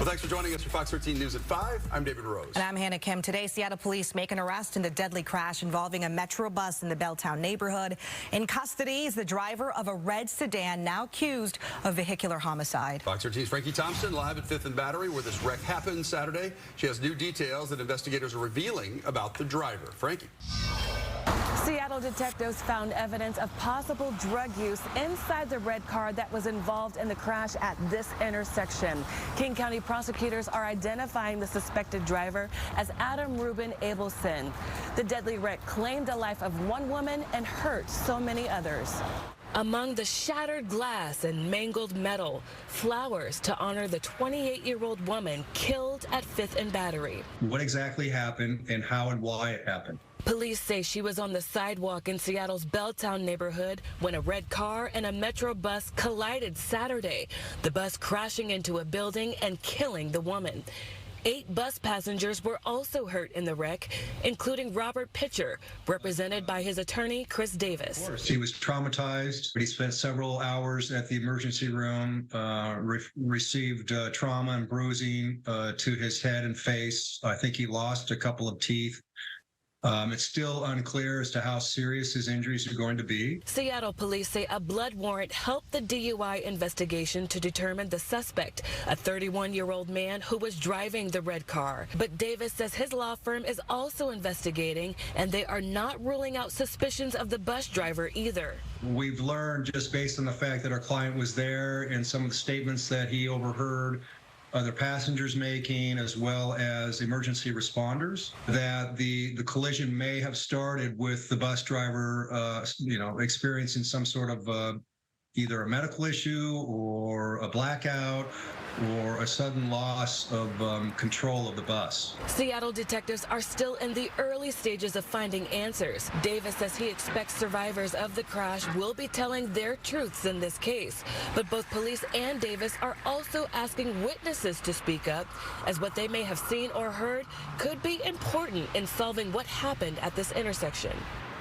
Well, thanks for joining us for Fox 13 News at 5. I'm David Rose. And I'm Hannah Kim. Today, Seattle police make an arrest in the deadly crash involving a Metro bus in the Belltown neighborhood. In custody is the driver of a red sedan, now accused of vehicular homicide. Fox 13's Frankie Thompson live at 5th and Battery, where this wreck happened Saturday. She has new details that investigators are revealing about the driver. Frankie. Seattle detectives found evidence of possible drug use inside the red car that was involved in the crash at this intersection. King County prosecutors are identifying the suspected driver as Adam Ruben Abelson. The deadly wreck claimed the life of one woman and hurt so many others. Among the shattered glass and mangled metal, flowers to honor the 28-year-old woman killed at 5th and Battery. What exactly happened and how and why it happened? Police say she was on the sidewalk in Seattle's Belltown neighborhood when a red car and a Metro bus collided Saturday, the bus crashing into a building and killing the woman. 8 bus passengers were also hurt in the wreck, including Robert Pitcher, represented by his attorney, Chris Davis. He was traumatized, but he spent several hours at the emergency room, received trauma and bruising to his head and face. I think he lost a couple of teeth. It's still unclear as to how serious his injuries are going to be. Seattle police say a blood warrant helped the DUI investigation to determine the suspect, a 31-year-old man who was driving the red car. But Davis says his law firm is also investigating, and they are not ruling out suspicions of the bus driver either. We've learned, just based on the fact that our client was there and some of the statements that he overheard other passengers making, as well as emergency responders, that the collision may have started with the bus driver, experiencing some sort of either a medical issue or a blackout or a sudden loss of control of the bus. Seattle detectives are still in the early stages of finding answers. Davis says he expects survivors of the crash will be telling their truths in this case. But both police and Davis are also asking witnesses to speak up, as what they may have seen or heard could be important in solving what happened at this intersection.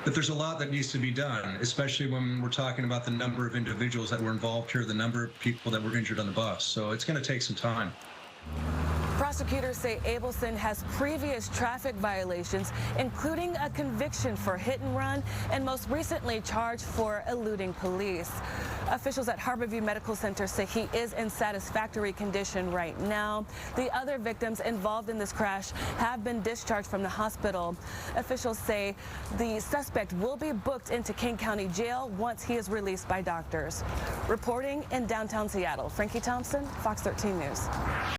But there's a lot that needs to be done, especially when we're talking about the number of individuals that were involved here, the number of people that were injured on the bus. So it's going to take some time. Prosecutors say Abelson has previous traffic violations, including a conviction for hit and run, and most recently charged for eluding police. Officials at Harborview Medical Center say he is in satisfactory condition right now. The other victims involved in this crash have been discharged from the hospital. Officials say the suspect will be booked into King County Jail once he is released by doctors. Reporting in downtown Seattle, Frankie Thompson, Fox 13 News.